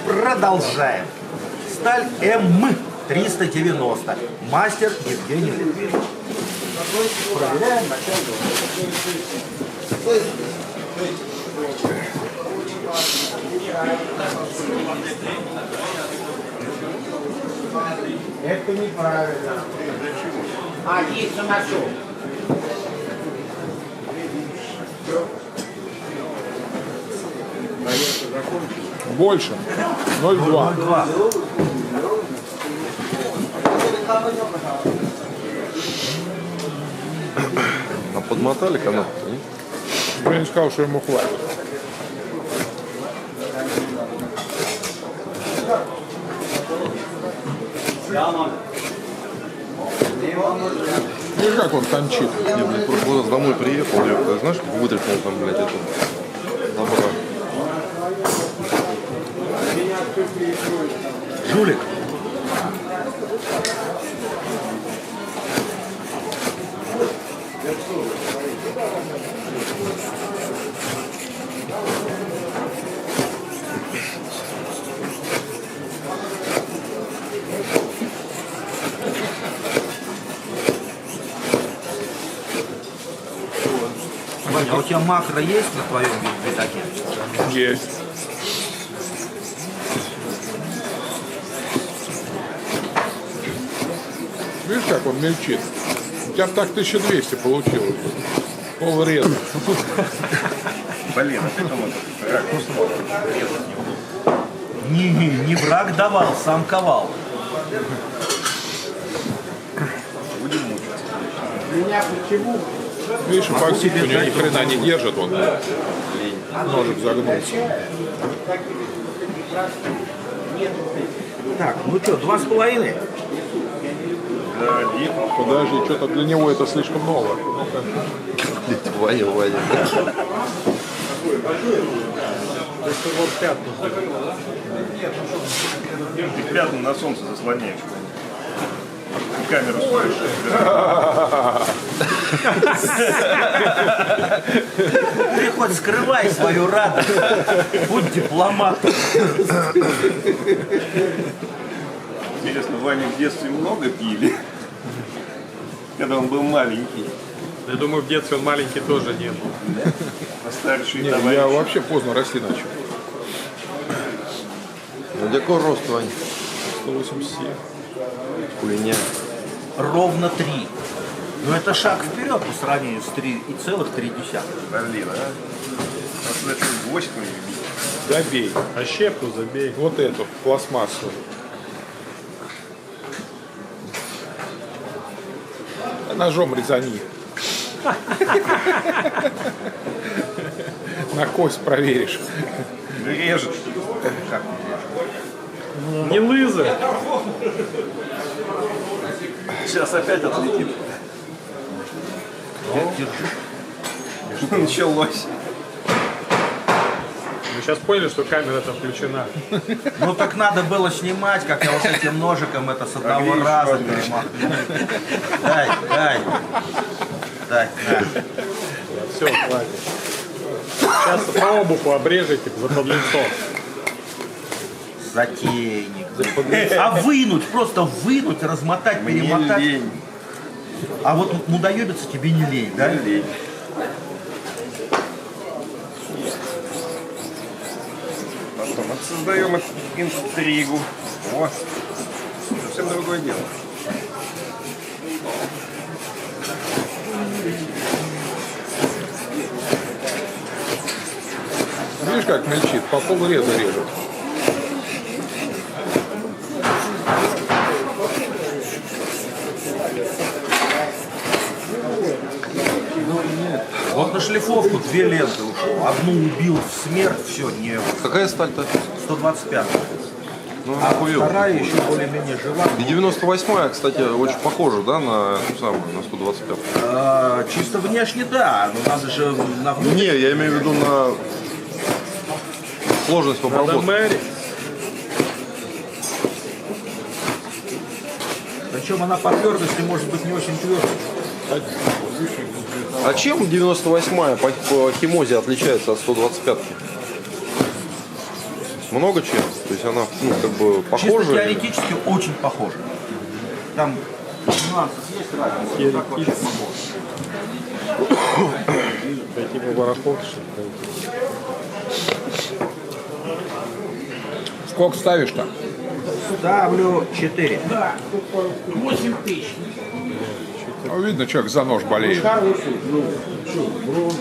Продолжаем. Сталь М390. Мастер Евгений Литвин. Проверяем начало. Это неправильно. А, есть, нашел. Больше. 0,2. 0,2. А подмотали канал-то, нет? Я не сказал, что ему хватит. Видишь, как он кончит? Я, блядь, в прошлый раз домой приехал, я, знаешь, как вытряхнул там, блядь, это добра. Жулик. Ваня, а у тебя макро есть на твоем битаке? Есть. Видишь, как он мельчит? У тебя так 1200 получилось. Полреза. Блин, а ты там Не враг давал, сам ковал. будем мучиться. Меня почему? Видишь, Максим у него ни хрена не держит, он ножик загнулся. Так, ну что, 2,5? Да, один. Подожди, что-то для него это слишком много. Ваня. Ты пятна на солнце заслоняешь. Камеру слышишь. Ты хоть скрывай свою радость. Будь дипломатом. Интересно, Ваня в детстве много пили? Когда он был маленький. Я думаю, в детстве он маленький тоже не был. А старший Не, товарищ. я вообще поздно расти начал. Ну, какой рост, Вань? 187. Хуйня. Ровно 3. Но это шаг вперед по сравнению с 3,3. Блин, а? А что, 8 бить? Забей. А щепку забей. Вот эту, пластмассу. Ножом резани. На кость проверишь. Режет. Как? Не лызы. Сейчас опять отлетит. Началось. Мы сейчас поняли, что камера там включена. Ну так надо было снимать, как я вот этим ножиком это с одного видишь, раза ладно. перемахнул. Дай. Все, хватит. Сейчас по обуху обрежете за подлинцо. Затейник. А вынуть, просто вынуть, размотать, Мне перемотать. лень. А вот мудоебиться тебе не лень, да? Не лень. Потом создаем интригу. Вот. Совсем другое дело. Видишь, как мельчит? По полреза режет. Вот на шлифовку 2 ленты ушло. Одну убил в смерть, все, не Какая сталь-то? 125. Ну, А хуёво. вторая еще более-менее жива. И 98-я, кстати, очень похожа, да, на ту самую, на 125. Чисто внешне, да, но надо же на внутрь. Не, я имею в виду на сложность Надо обработки. мэрить. Причем она по твердости может быть не очень твердой. А чем 98-я по химозе отличается от 125-ки? Много чем? То есть она, ну, как бы Чисто похожа? или- теоретически очень похоже. Там нюансов есть разница, но так вообще похоже. Это типа барахолки, что ли? Сколько ставишь-то? Ставлю 4. 8 тысяч. Ну, видно, человек за нож болеет. Хороший, ну, что, брон.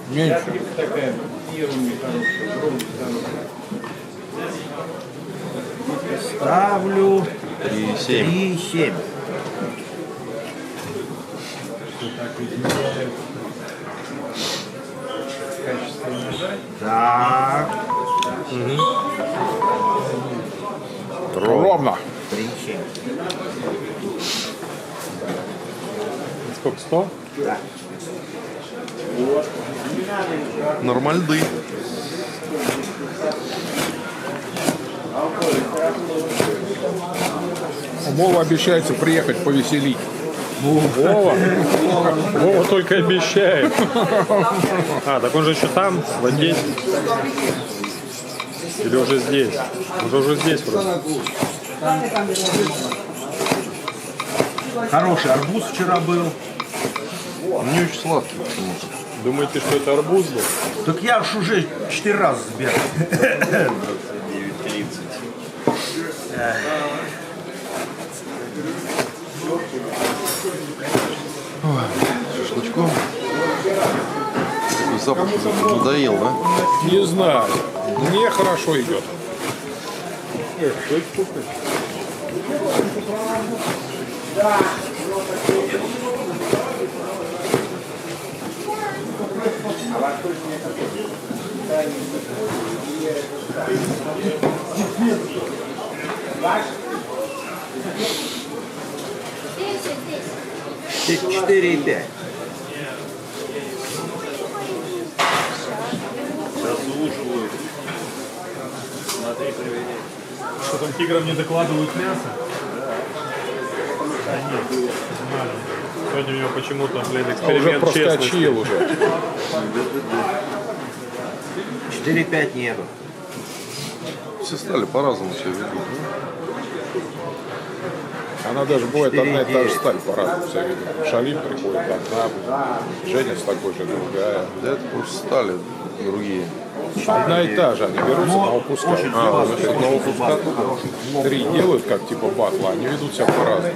Меньше. Такая первыми хорошая, брон хорошая. Ставлю 3,7. 3,7. Так, Ровно. 3,7. Сколько, 100? Нормальды. Вова обещается приехать повеселить. Вова только обещает. А, так он же еще там, здесь. Или уже здесь? Уже здесь просто. Хороший арбуз вчера был. Не очень сладкий почему-то. Думаете, что это арбуз был? Так я уж уже 4 раза сбегал. 9:30. Шашлычком. Такой запах уже надоел, да? Не знаю. Мне хорошо идет. Здесь, 4,5. Заслуживают. Смотри, проверяй. Что там тиграм не докладывают мясо? Да нет. Сегодня у него почему-то, блин, Уже эксперимент честности. проскочил уже. 4,5 нету. Все стали по-разному себя ведут. Она даже бывает одна и та же 4,9. сталь по-разному себя ведет. Шалим приходит одна, Женя с такой же другая. Да это просто стали другие. Одна и та же, они берутся на выпуска. Очень Одного выпуска три делают, как типа батла, они ведут себя по-разному.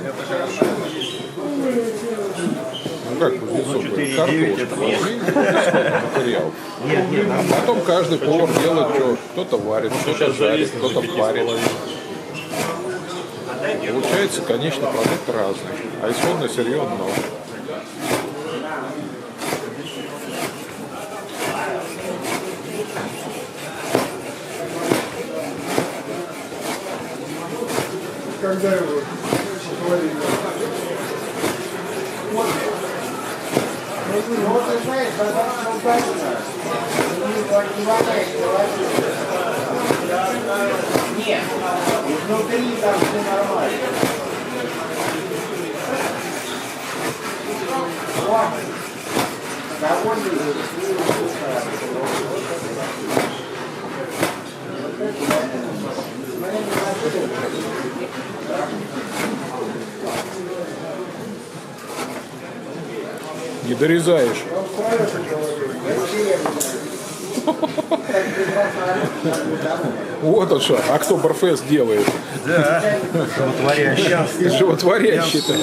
Ну как кузнецов говорит, картошку, возьми исходный материал. Нет, нет, А потом каждый повар делает, что кто-то варит, кто-то жарит, кто-то парит. Получается, конечно, продукт разный, а исходное сырье одно. когда его говорили. Ну вот ты знаешь, когда удачно, не хватает человека. Нет, изнутри там все нормально. Довольно. Не дорезаешь. Вот он что, Октоберфест делает. Да, животворящий. Животворящий-то.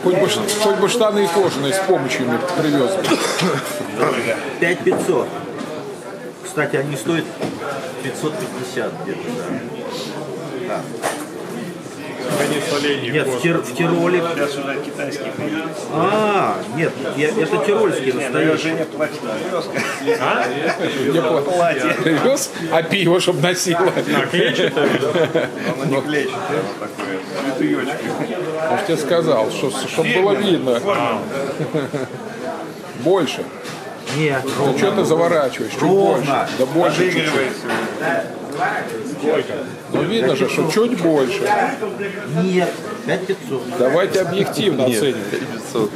Хоть бы штаны кожаные с помощью привез. 5500. Кстати, они стоят 550 где-то, да. Конец оленей. Нет, в Тироле. Сейчас уже китайские появились. Нет, это тирольские настоящие. Женя платит Привез, а пиво, чтобы носила. А клетчатое? Оно не клетчатое, оно такое, с цветуёчками. Я же тебе сказал, чтобы было видно. Больше. Нет, Ну что ты заворачиваешь? Чуть Ровно. больше. Да больше чуть-чуть. Сколько? Ну видно же, что чуть больше. нет, 5500. Давайте объективно оценим. 500.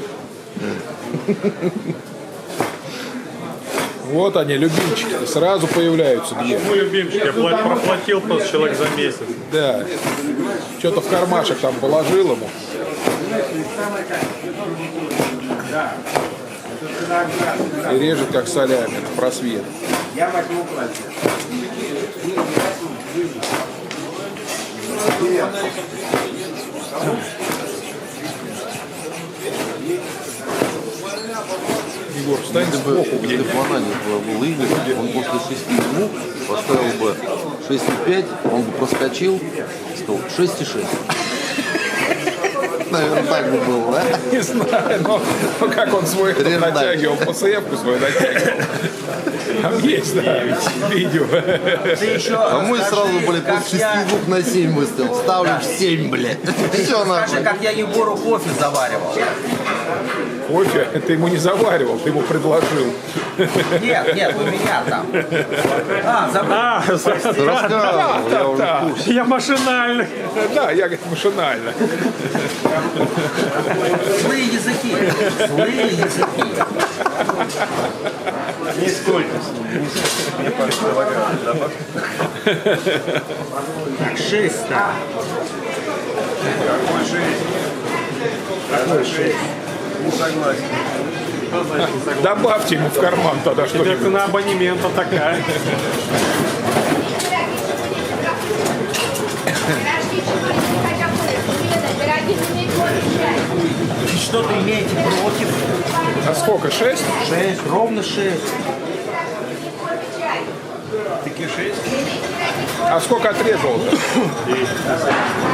Вот они, любимчики, сразу появляются где. Мой любимчик, я проплатил просто человек за месяц. Да. Что-то в кармашек там положил ему. И режет как солями на просвет. Я возьму платье. Егор, встань сбоку где. Если бы она не был Игорь, он после 6 минут поставил бы 6,5, он бы проскочил, сказал 6,6. Наверное, так бы было, да? Не знаю, но как он свой Реждай. натягивал, ПСФ-ку свою натягивал. Там есть, да, видео. Ты еще А мы расскажи, сразу, блядь, как после 6 я- звук на 7 выставил. Ставлю в 7, блядь. Все Расскажи, нахуй. как я Егору кофе заваривал. Кофе ты ему не заваривал, ты ему предложил. Нет, у меня там. Забыл. Ты рассказывал, я уже в курсе. Я машинально. Да, я, говорит, машинально. Злые языки. Злые языки. Нисколько. Мне предлагают добавки. Так, 6. Какой 6? Какой 6? Не согласен. Добавьте ему в карман тогда Тебе что-нибудь. цена абонемента такая. И что ты имеете против? А сколько, 6? 6, ровно 6. Таки 6? А сколько отрезал-то?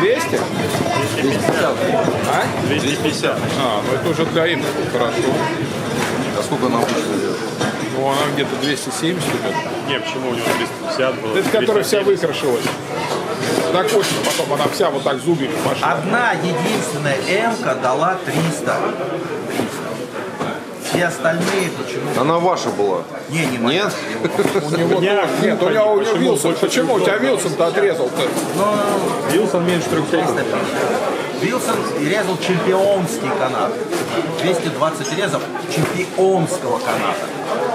200? 250. А, ну это уже для импорта хорошо. А сколько она обычно делает? Ну, она где-то 270 идет. Не, почему у него 350 было? Это которая вся 370. выкрашилась. Так очень, потом она вся вот так зубами пошла. Одна единственная М-ка дала 300. Все остальные почему? Она ваша была. Не моя. Нет? У него меня тоже. Нет, у него Вилсон. Почему у тебя Вилсон-то отрезал-то? Вилсон меньше 300. Вилсон резал чемпионский канат. 220 резов чемпионского каната.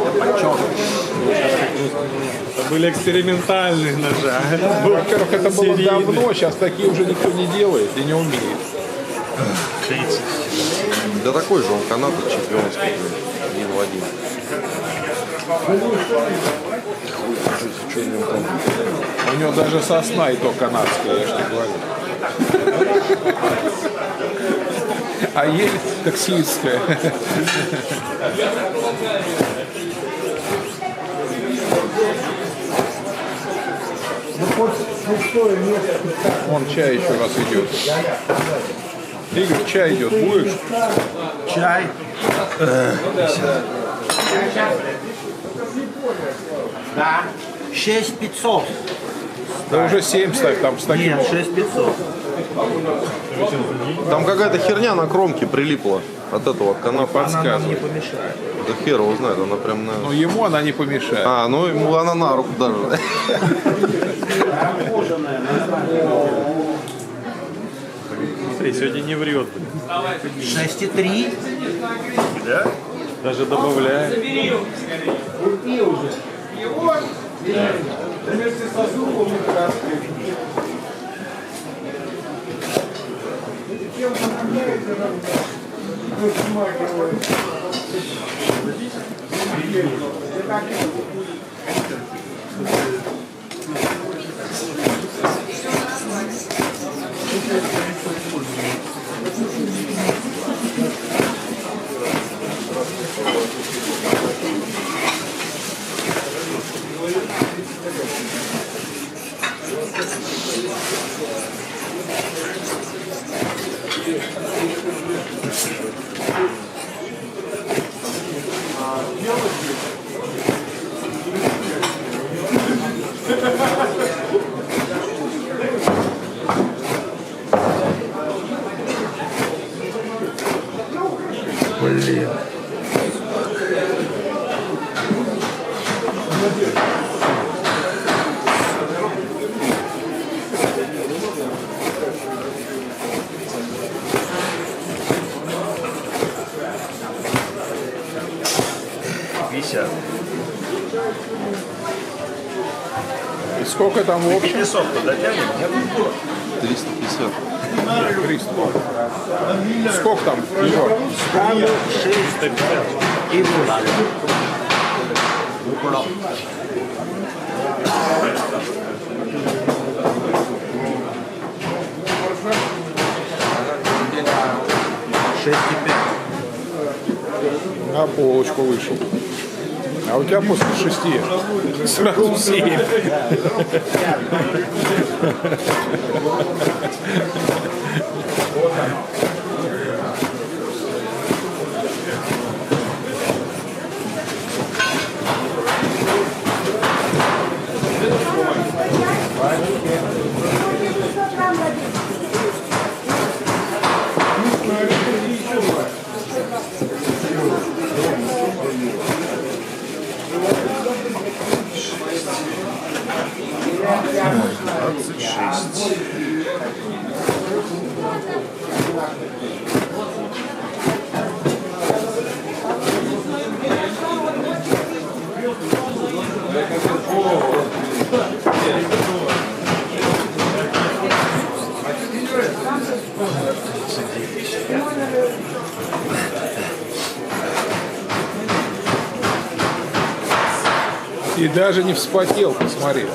Я подчеркиваю. Это были экспериментальные ножи. Во-первых, это было Серийный. давно, сейчас такие уже никто не делает и не умеет. Да такой же он канат чемпионский. Один в один. Что у него там? У него даже сосна и то канадская, я же тебе говорю. А ель таксистская. Вон чай еще раз идет. Игорь, чай идет. Будешь? Чай. Да. 6500. Да уже 7 ставь там с таким. Нет, 6500. Там какая-то херня на кромке прилипла от этого, от каната. Она нам не Подсказывай. помешает. Да хер его знает, она прям на... Но ему она не помешает. А, ну ему она на руку даже. Смотри, сегодня не врет. Блин. 6,3. Да? Даже добавляет. 350. И сколько там в общем? 500 дотянем? 350. 300. Сколько там, Егор? Ставлю 6 и 8. Шесть и 5. На полочку вышел. А у тебя после 6 сразу 7. И даже не вспотел, посмотри.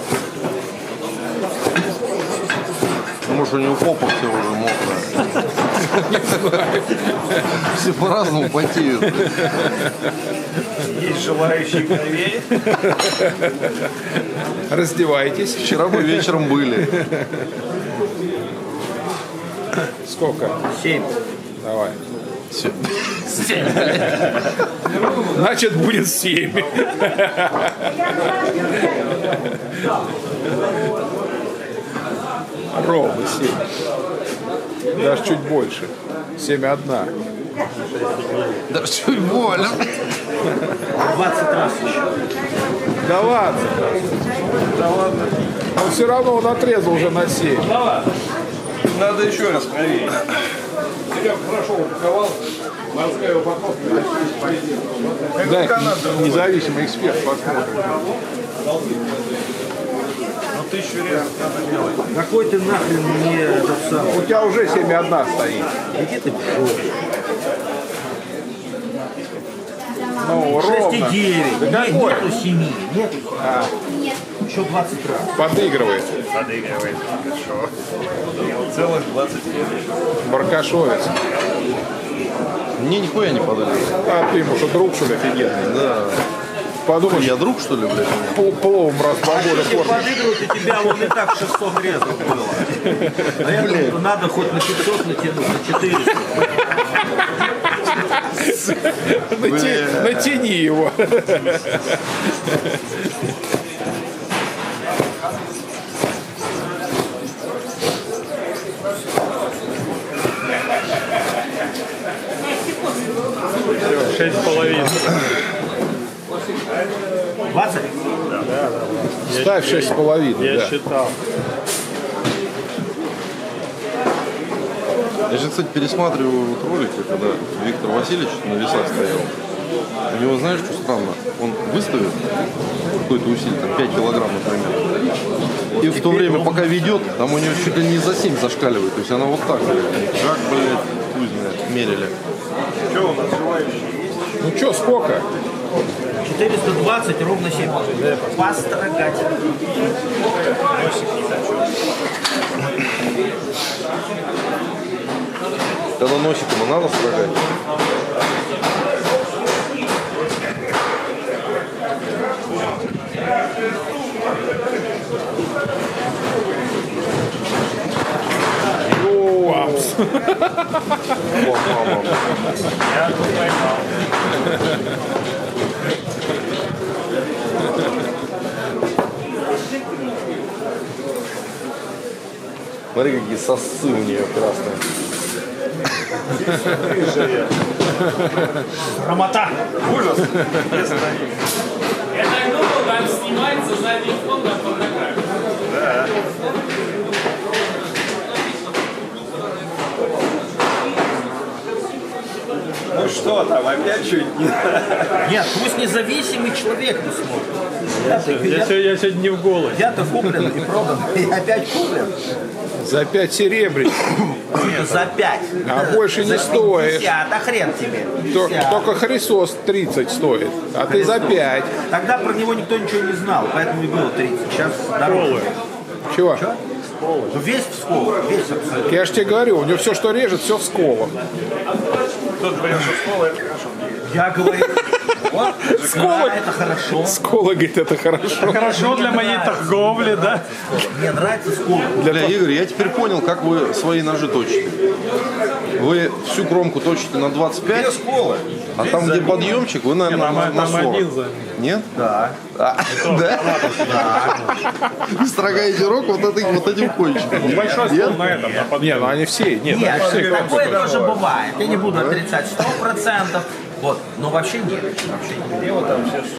Может, у него попа все уже мокрая. Все по-разному потеют. Есть желающие кровей. Раздевайтесь. Вчера мы вечером были. Сколько? 7. Давай. Все. Значит, будет 7. Ровно 7. Даже чуть больше. 7,1. Да чуть больно. 20 раз еще. Да ладно. Да ладно. Но все равно он отрезал уже на 7. Надо еще раз кровей. Дай независимый эксперт посмотрит. Ну 1000 резов надо делать. Какой ты нахрен мне этот самый? У тебя уже 7,1 стоит. Иди ты в жопу. Ну, ровно. 6,9. Да Нет, какой? нету 7. Нету. Еще 20 раз. Подыгрывает. Подыгрывает. Хорошо. Целых 25. Баркашовец. Мне нихуя не подали. А ты ему что, друг, что ли, офигенный? Да. Подумаешь, Я друг, что ли, блядь? пловом раз в 2 года Если кормишь. подыгрывать, у тебя вон и так 600 резов было. А я думаю, надо хоть на 500 натянуть, на 400. Натяни его. Все, 6,5. 20? Ставь 6,5. Я Да. считал. Я же, кстати, пересматриваю вот ролики, когда Виктор Васильевич на весах стоял. У него, знаешь, что странно? Он выставит какое-то усилие, там 5 килограмм, например. И в то время, пока ведет, там у него чуть ли не за 7 зашкаливает. То есть она вот так, блядь. Как, блядь, хуй знает, мерили. Что у нас желающие? Ну что, сколько? 420, ровно 7. Построгать. Когда носиком и надо строгать. Уапс. Вот, мама. Я тут поймал. Смотри, какие сосцы у нее красные. Рамота. Ужас. Я так думал, там снимается задний фон на фотографии. Да. Ну что там, опять чуть не... Нет, пусть независимый человек не смотрит. Я сегодня не в голоде. Я-то куплен и продан, и опять куплен. За 5 серебряников. За 5. А больше не за стоишь. 50, а хрен тебе. 50. Только Христос 30 стоит, а ты за 5. Тогда про него никто ничего не знал, поэтому и было 30. Сейчас дороже. Чего? Ну, весь в сколах, весь абсолютно. Я же тебе говорю, у него все, что режет, все в сколах. Я говорю, вот, Сколы. это хорошо. Сколы, говорит, это хорошо. Хорошо для моей торговли, да? Мне нравится сколы. Бля, Игорь, я теперь понял, как вы свои ножи точите. Вы всю кромку точите на 25, Сколы. а там, где подъемчик, вы, наверное, на Там 40. один за. Нет? Да. Да? Вы строгаете рог вот этим кончиком. Большой стол на этом, на Не, подъеме. ну они все, нет, Нет, они все такое тоже бывает. Я не буду отрицать 100%. Вот, но вообще нет. Вообще нет.